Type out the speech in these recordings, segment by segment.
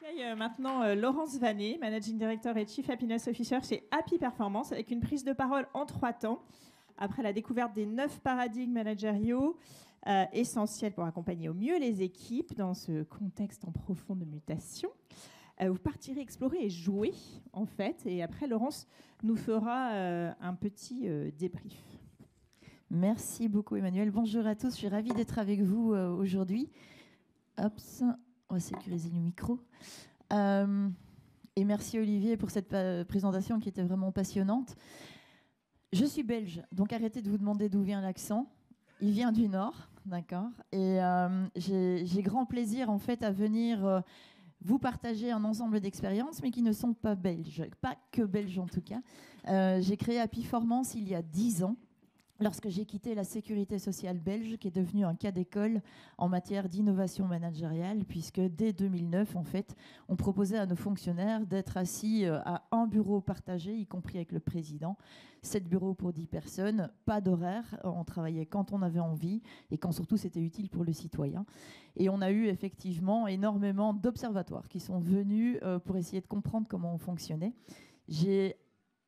J'accueille maintenant Laurence Vanet, Managing Director et Chief Happiness Officer chez Happy Performance, avec une prise de parole en 3 temps. Après la découverte des 9 paradigmes managériaux essentiels pour accompagner au mieux les équipes dans ce contexte en profonde mutation, vous partirez explorer et jouer, en fait. Et après, Laurence nous fera un petit débrief. Merci beaucoup, Emmanuel. Bonjour à tous. Je suis ravie d'être avec vous aujourd'hui. Hop, on va sécuriser le micro. Et merci, Olivier, pour cette présentation qui était vraiment passionnante. Je suis belge, donc arrêtez de vous demander d'où vient l'accent. Il vient du Nord, d'accord. Et j'ai grand plaisir, en fait, à venir vous partager un ensemble d'expériences, mais qui ne sont pas belges, pas que belges en tout cas. J'ai créé Happy Performance il y a 10 ans, lorsque j'ai quitté la sécurité sociale belge, qui est devenue un cas d'école en matière d'innovation managériale, puisque dès 2009, en fait, on proposait à nos fonctionnaires d'être assis à un bureau partagé, y compris avec le président. 7 bureaux pour 10 personnes, pas d'horaire, on travaillait quand on avait envie et quand surtout c'était utile pour le citoyen. Et on a eu effectivement énormément d'observatoires qui sont venus pour essayer de comprendre comment on fonctionnait.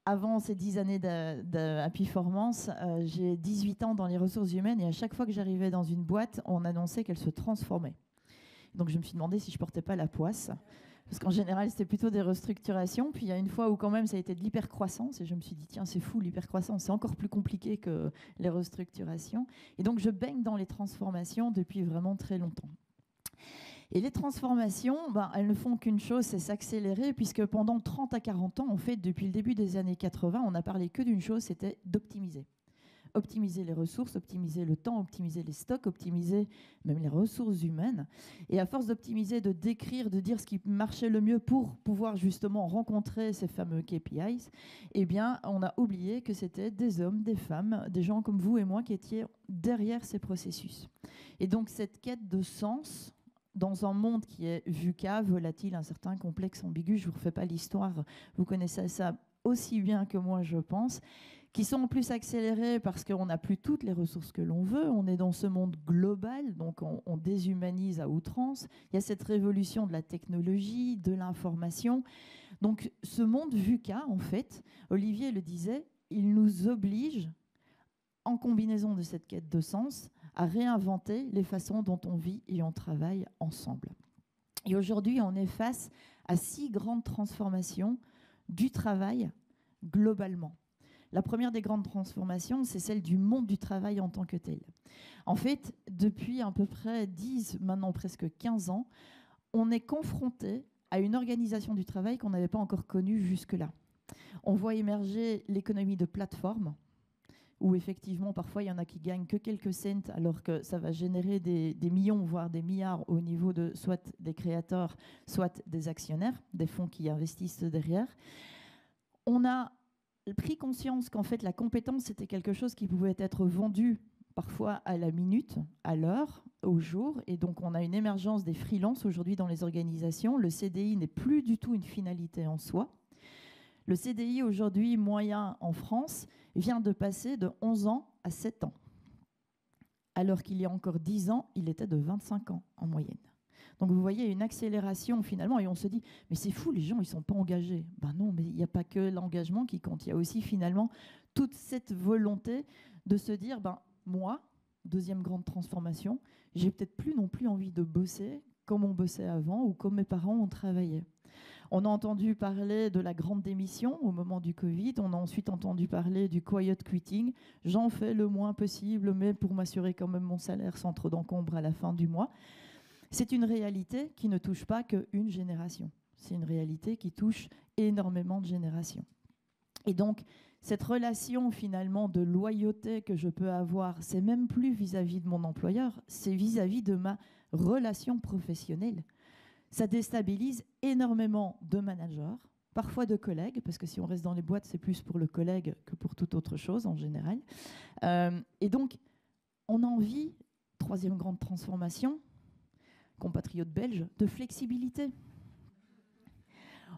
Avant ces 10 années d'Happy Performance, j'ai 18 ans dans les ressources humaines et à chaque fois que j'arrivais dans une boîte, on annonçait qu'elle se transformait. Donc je me suis demandé si je portais pas la poisse, parce qu'en général c'était plutôt des restructurations. Puis il y a une fois où quand même ça a été de l'hypercroissance et je me suis dit tiens, c'est fou, l'hypercroissance, c'est encore plus compliqué que les restructurations. Et donc je baigne dans les transformations depuis vraiment très longtemps. Et les transformations, elles ne font qu'une chose, c'est s'accélérer, puisque pendant 30 à 40 ans, en fait, depuis le début des années 80, on n'a parlé que d'une chose, c'était d'optimiser. Optimiser les ressources, optimiser le temps, optimiser les stocks, optimiser même les ressources humaines. Et à force d'optimiser, de décrire, de dire ce qui marchait le mieux pour pouvoir justement rencontrer ces fameux KPIs, eh bien, on a oublié que c'était des hommes, des femmes, des gens comme vous et moi qui étaient derrière ces processus. Et donc, cette quête de sens, dans un monde qui est VUCA, volatile, incertain, complexe, ambigu, je ne vous refais pas l'histoire, vous connaissez ça aussi bien que moi, je pense, qui sont en plus accélérés parce qu'on n'a plus toutes les ressources que l'on veut, on est dans ce monde global, donc on déshumanise à outrance, il y a cette révolution de la technologie, de l'information. Donc ce monde VUCA, en fait, Olivier le disait, il nous oblige, en combinaison de cette quête de sens, à réinventer les façons dont on vit et on travaille ensemble. Et aujourd'hui, on est face à 6 grandes transformations du travail globalement. La première des grandes transformations, c'est celle du monde du travail en tant que tel. En fait, depuis à peu près 10, maintenant presque 15 ans, on est confronté à une organisation du travail qu'on n'avait pas encore connue jusque-là. On voit émerger l'économie de plateforme, où effectivement, parfois, il y en a qui gagnent que quelques cents, alors que ça va générer des millions, voire des milliards au niveau de soit des créateurs, soit des actionnaires, des fonds qui investissent derrière. On a pris conscience qu'en fait, la compétence, c'était quelque chose qui pouvait être vendu parfois à la minute, à l'heure, au jour. Et donc, on a une émergence des freelances aujourd'hui dans les organisations. Le CDI n'est plus du tout une finalité en soi. Le CDI aujourd'hui moyen en France vient de passer de 11 ans à 7 ans. Alors qu'il y a encore 10 ans, il était de 25 ans en moyenne. Donc vous voyez une accélération finalement et on se dit mais c'est fou, les gens ils ne sont pas engagés. Ben non, mais il n'y a pas que l'engagement qui compte, il y a aussi finalement toute cette volonté de se dire moi, deuxième grande transformation, j'ai peut-être plus non plus envie de bosser comme on bossait avant ou comme mes parents ont travaillé. On a entendu parler de la grande démission au moment du Covid. On a ensuite entendu parler du quiet quitting. J'en fais le moins possible, mais pour m'assurer quand même mon salaire sans trop d'encombre à la fin du mois. C'est une réalité qui ne touche pas qu'une génération. C'est une réalité qui touche énormément de générations. Et donc, cette relation finalement de loyauté que je peux avoir, c'est même plus vis-à-vis de mon employeur, c'est vis-à-vis de ma relation professionnelle. Ça déstabilise énormément de managers, parfois de collègues, parce que si on reste dans les boîtes, c'est plus pour le collègue que pour toute autre chose en général. Et donc, on a envie, troisième grande transformation, compatriotes belges, de flexibilité.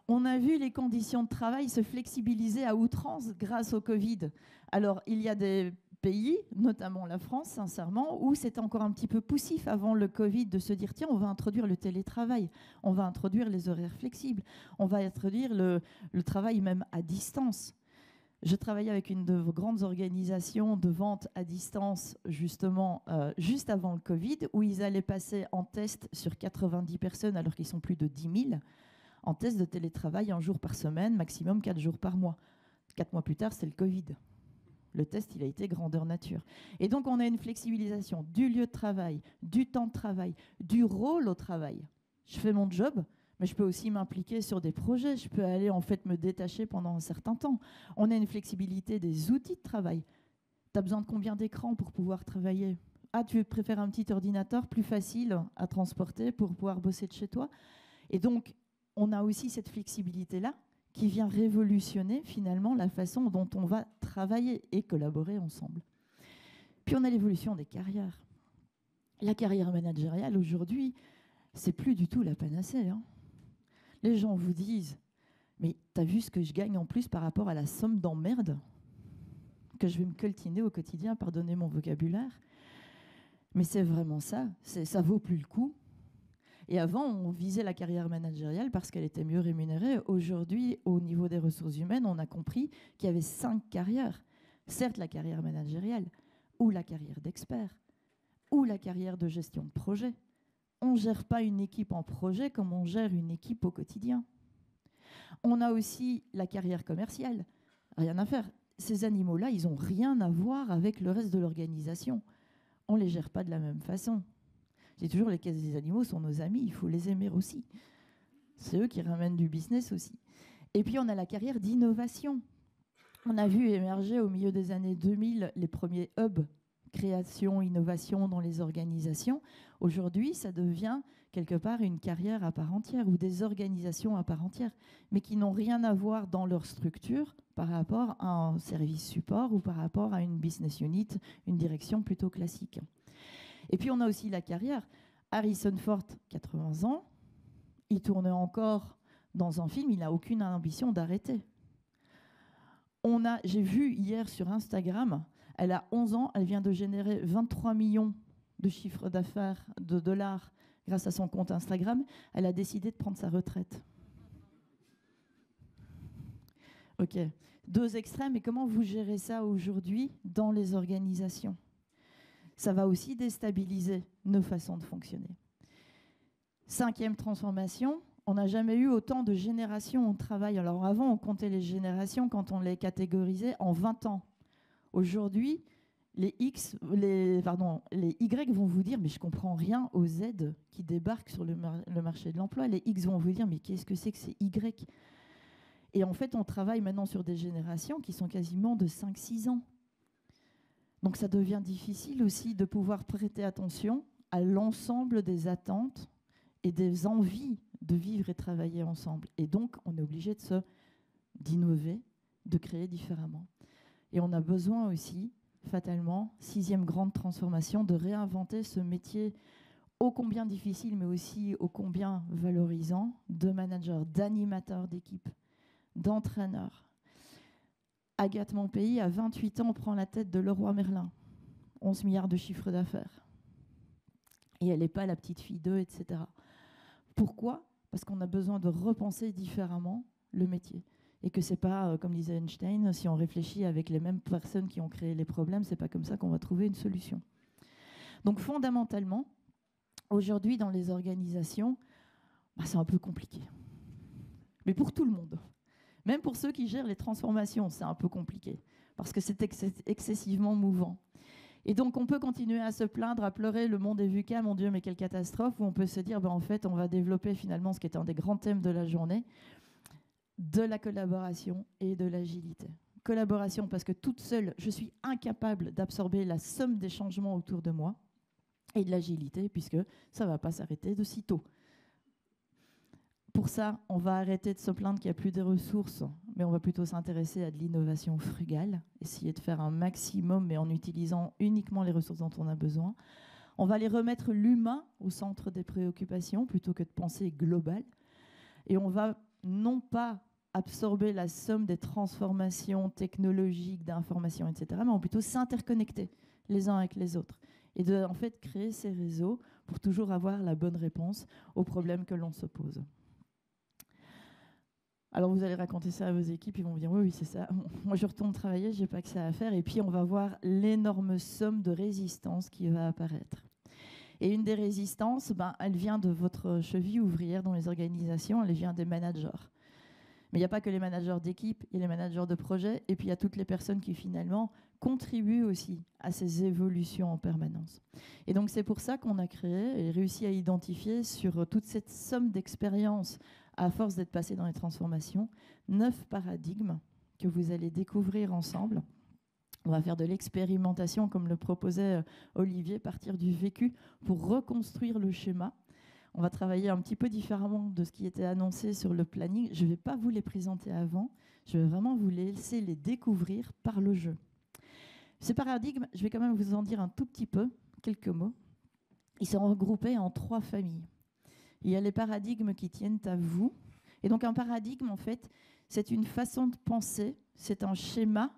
On a vu les conditions de travail se flexibiliser à outrance grâce au Covid. Alors, il y a des pays, notamment la France, sincèrement, où c'était encore un petit peu poussif avant le Covid de se dire tiens, on va introduire le télétravail, on va introduire les horaires flexibles, on va introduire le travail même à distance. Je travaillais avec une de vos grandes organisations de vente à distance, justement, juste avant le Covid, où ils allaient passer en test sur 90 personnes, alors qu'ils sont plus de 10 000, en test de télétravail 1 jour par semaine, maximum 4 jours par mois. 4 mois plus tard, c'est le Covid. Le test, il a été grandeur nature. Et donc, on a une flexibilisation du lieu de travail, du temps de travail, du rôle au travail. Je fais mon job, mais je peux aussi m'impliquer sur des projets. Je peux aller en fait me détacher pendant un certain temps. On a une flexibilité des outils de travail. Tu as besoin de combien d'écrans pour pouvoir travailler? Ah, tu préfères un petit ordinateur plus facile à transporter pour pouvoir bosser de chez toi? Et donc, on a aussi cette flexibilité-là qui vient révolutionner finalement la façon dont on va travailler et collaborer ensemble. Puis on a l'évolution des carrières. La carrière managériale aujourd'hui, c'est plus du tout la panacée, hein. Les gens vous disent « Mais t'as vu ce que je gagne en plus par rapport à la somme d'emmerde que je vais me coltiner au quotidien, pardonnez mon vocabulaire. Mais c'est vraiment ça, ça vaut plus le coup. » Et avant, on visait la carrière managériale parce qu'elle était mieux rémunérée. Aujourd'hui, au niveau des ressources humaines, on a compris qu'il y avait 5 carrières. Certes, la carrière managériale, ou la carrière d'expert, ou la carrière de gestion de projet. On ne gère pas une équipe en projet comme on gère une équipe au quotidien. On a aussi la carrière commerciale. Rien à faire. Ces animaux-là, ils n'ont rien à voir avec le reste de l'organisation. On ne les gère pas de la même façon. Je dis toujours, les caisses des animaux sont nos amis, il faut les aimer aussi. C'est eux qui ramènent du business aussi. Et puis, on a la carrière d'innovation. On a vu émerger au milieu des années 2000 les premiers hubs création, innovation dans les organisations. Aujourd'hui, ça devient quelque part une carrière à part entière ou des organisations à part entière, mais qui n'ont rien à voir dans leur structure par rapport à un service support ou par rapport à une business unit, une direction plutôt classique. Et puis, on a aussi la carrière. Harrison Ford, 80 ans, il tourne encore dans un film, il n'a aucune ambition d'arrêter. J'ai vu hier sur Instagram, elle a 11 ans, elle vient de générer 23 millions de chiffre d'affaires de dollars grâce à son compte Instagram. Elle a décidé de prendre sa retraite. Ok, 2 extrêmes. Et comment vous gérez ça aujourd'hui dans les organisations? Ça va aussi déstabiliser nos façons de fonctionner. 5e transformation, on n'a jamais eu autant de générations au travail. Alors avant, on comptait les générations quand on les catégorisait en 20 ans. Aujourd'hui, les Y vont vous dire « mais je ne comprends rien aux Z qui débarquent sur le marché de l'emploi ». Les X vont vous dire « mais qu'est-ce que c'est que ces Y ?» Et en fait, on travaille maintenant sur des générations qui sont quasiment de 5-6 ans. Donc ça devient difficile aussi de pouvoir prêter attention à l'ensemble des attentes et des envies de vivre et travailler ensemble. Et donc, on est obligé d'innover, de créer différemment. Et on a besoin aussi, fatalement, 6e grande transformation, de réinventer ce métier ô combien difficile, mais aussi ô combien valorisant, de manager, d'animateur d'équipe, d'entraîneur. Agathe Monpeilly, à 28 ans, prend la tête de Leroy Merlin, 11 milliards de chiffre d'affaires. Et elle n'est pas la petite fille d'eux, etc. Pourquoi ? Parce qu'on a besoin de repenser différemment le métier. Et que c'est pas, comme disait Einstein, si on réfléchit avec les mêmes personnes qui ont créé les problèmes, c'est pas comme ça qu'on va trouver une solution. Donc fondamentalement, aujourd'hui dans les organisations, c'est un peu compliqué. Mais pour tout le monde. Même pour ceux qui gèrent les transformations, c'est un peu compliqué. Parce que c'est excessivement mouvant. Et donc on peut continuer à se plaindre, à pleurer, le monde est VUCA, mon Dieu, mais quelle catastrophe, ou on peut se dire, en fait, on va développer finalement ce qui est un des grands thèmes de la journée, de la collaboration et de l'agilité. Collaboration, parce que toute seule, je suis incapable d'absorber la somme des changements autour de moi, et de l'agilité, puisque ça ne va pas s'arrêter de sitôt. Pour ça, on va arrêter de se plaindre qu'il n'y a plus de ressources, mais on va plutôt s'intéresser à de l'innovation frugale, essayer de faire un maximum, mais en utilisant uniquement les ressources dont on a besoin. On va aller remettre l'humain au centre des préoccupations, plutôt que de penser global. Et on va non pas absorber la somme des transformations technologiques, d'informations, etc., mais vont plutôt s'interconnecter les uns avec les autres et de en fait créer ces réseaux pour toujours avoir la bonne réponse aux problèmes que l'on se pose. Alors vous allez raconter ça à vos équipes, ils vont vous dire oui, c'est ça. Moi je retourne travailler, j'ai pas que ça à faire. Et puis on va voir l'énorme somme de résistance qui va apparaître. Et une des résistances, elle vient de votre cheville ouvrière dans les organisations, elle vient des managers. Mais il n'y a pas que les managers d'équipe, il y a les managers de projet, et puis il y a toutes les personnes qui finalement contribuent aussi à ces évolutions en permanence. Et donc c'est pour ça qu'on a créé et réussi à identifier sur toute cette somme d'expérience, à force d'être passé dans les transformations, 9 paradigmes que vous allez découvrir ensemble. On va faire de l'expérimentation, comme le proposait Olivier, partir du vécu pour reconstruire le schéma. On va travailler un petit peu différemment de ce qui était annoncé sur le planning. Je ne vais pas vous les présenter avant, je vais vraiment vous laisser les découvrir par le jeu. Ces paradigmes, je vais quand même vous en dire un tout petit peu, quelques mots. Ils sont regroupés en 3 familles. Il y a les paradigmes qui tiennent à vous. Et donc un paradigme, en fait, c'est une façon de penser, c'est un schéma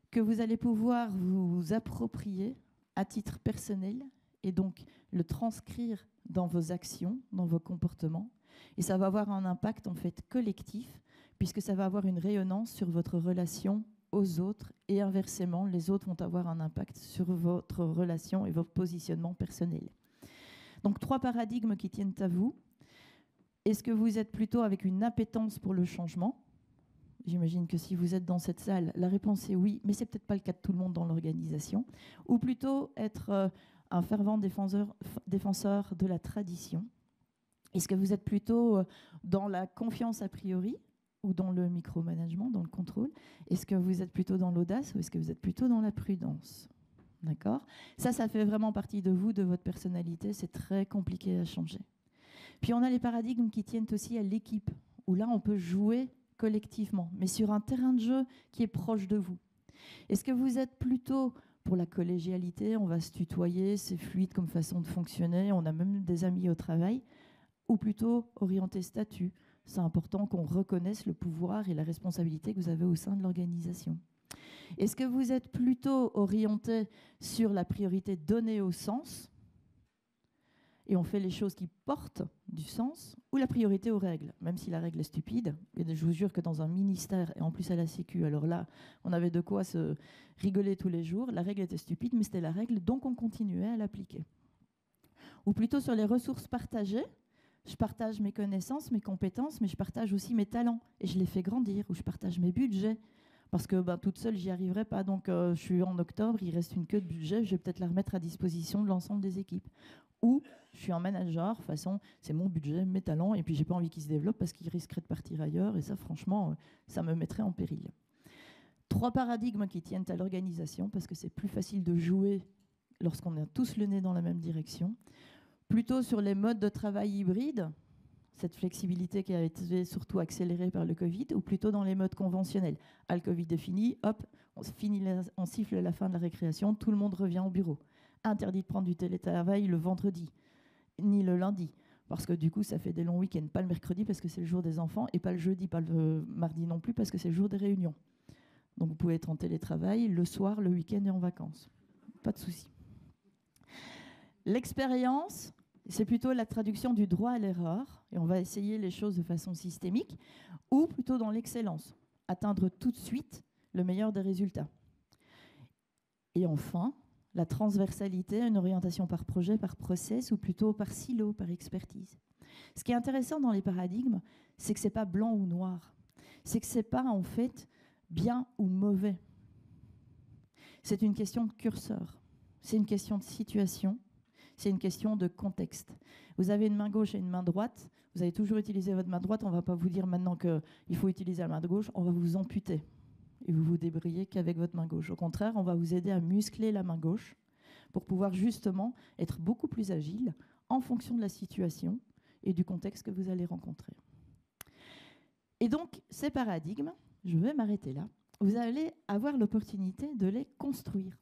que vous allez pouvoir vous approprier à titre personnel et donc le transcrire dans vos actions, dans vos comportements. Et ça va avoir un impact en fait collectif, puisque ça va avoir une rayonnance sur votre relation aux autres et inversement, les autres vont avoir un impact sur votre relation et votre positionnement personnel. Donc 3 paradigmes qui tiennent à vous. Est-ce que vous êtes plutôt avec une appétence pour le changement ? J'imagine que si vous êtes dans cette salle, la réponse est oui, mais ce n'est peut-être pas le cas de tout le monde dans l'organisation. Ou plutôt être un fervent défenseur de la tradition. Est-ce que vous êtes plutôt dans la confiance a priori ou dans le micromanagement, dans le contrôle? Est-ce que vous êtes plutôt dans l'audace ou est-ce que vous êtes plutôt dans la prudence? D'accord? Ça fait vraiment partie de vous, de votre personnalité. C'est très compliqué à changer. Puis on a les paradigmes qui tiennent aussi à l'équipe, où là on peut jouer collectivement, mais sur un terrain de jeu qui est proche de vous. Est-ce que vous êtes plutôt pour la collégialité, on va se tutoyer, c'est fluide comme façon de fonctionner, on a même des amis au travail, ou plutôt orienté statut? C'est important qu'on reconnaisse le pouvoir et la responsabilité que vous avez au sein de l'organisation. Est-ce que vous êtes plutôt orienté sur la priorité donnée au sens et on fait les choses qui portent du sens, ou la priorité aux règles, même si la règle est stupide? Et je vous jure que dans un ministère, et en plus à la Sécu, alors là, on avait de quoi se rigoler tous les jours. La règle était stupide, mais c'était la règle, donc on continuait à l'appliquer. Ou plutôt sur les ressources partagées. Je partage mes connaissances, mes compétences, mais je partage aussi mes talents, et je les fais grandir, ou je partage mes budgets. Parce que toute seule, j'y arriverai pas. Donc, je suis en octobre, il reste une queue de budget, je vais peut-être la remettre à disposition de l'ensemble des équipes. Ou je suis un manager, de toute façon, c'est mon budget, mes talents, et puis j'ai pas envie qu'ils se développent parce qu'ils risqueraient de partir ailleurs, et ça, franchement, ça me mettrait en péril. 3 paradigmes qui tiennent à l'organisation, parce que c'est plus facile de jouer lorsqu'on a tous le nez dans la même direction. Plutôt sur les modes de travail hybrides, cette flexibilité qui a été surtout accélérée par le Covid, ou plutôt dans les modes conventionnels. Ah, le Covid est fini, hop, on siffle la fin de la récréation, tout le monde revient au bureau. Interdit de prendre du télétravail le vendredi, ni le lundi, parce que du coup, ça fait des longs week-ends. Pas le mercredi, parce que c'est le jour des enfants, et pas le jeudi, pas le mardi non plus, parce que c'est le jour des réunions. Donc vous pouvez être en télétravail le soir, le week-end et en vacances. Pas de souci. L'expérience, c'est plutôt la traduction du droit à l'erreur, et on va essayer les choses de façon systémique, ou plutôt dans l'excellence, atteindre tout de suite le meilleur des résultats. Et enfin, la transversalité, une orientation par projet, par process, ou plutôt par silo, par expertise. Ce qui est intéressant dans les paradigmes, c'est que ce n'est pas blanc ou noir. C'est que ce n'est pas, en fait, bien ou mauvais. C'est une question de curseur. C'est une question de situation. C'est une question de contexte. Vous avez une main gauche et une main droite. Vous avez toujours utilisé votre main droite. On ne va pas vous dire maintenant qu'il faut utiliser la main gauche. On va vous amputer. Et vous vous débrouillez qu'avec votre main gauche. Au contraire, on va vous aider à muscler la main gauche pour pouvoir justement être beaucoup plus agile en fonction de la situation et du contexte que vous allez rencontrer. Et donc, ces paradigmes, je vais m'arrêter là, vous allez avoir l'opportunité de les construire.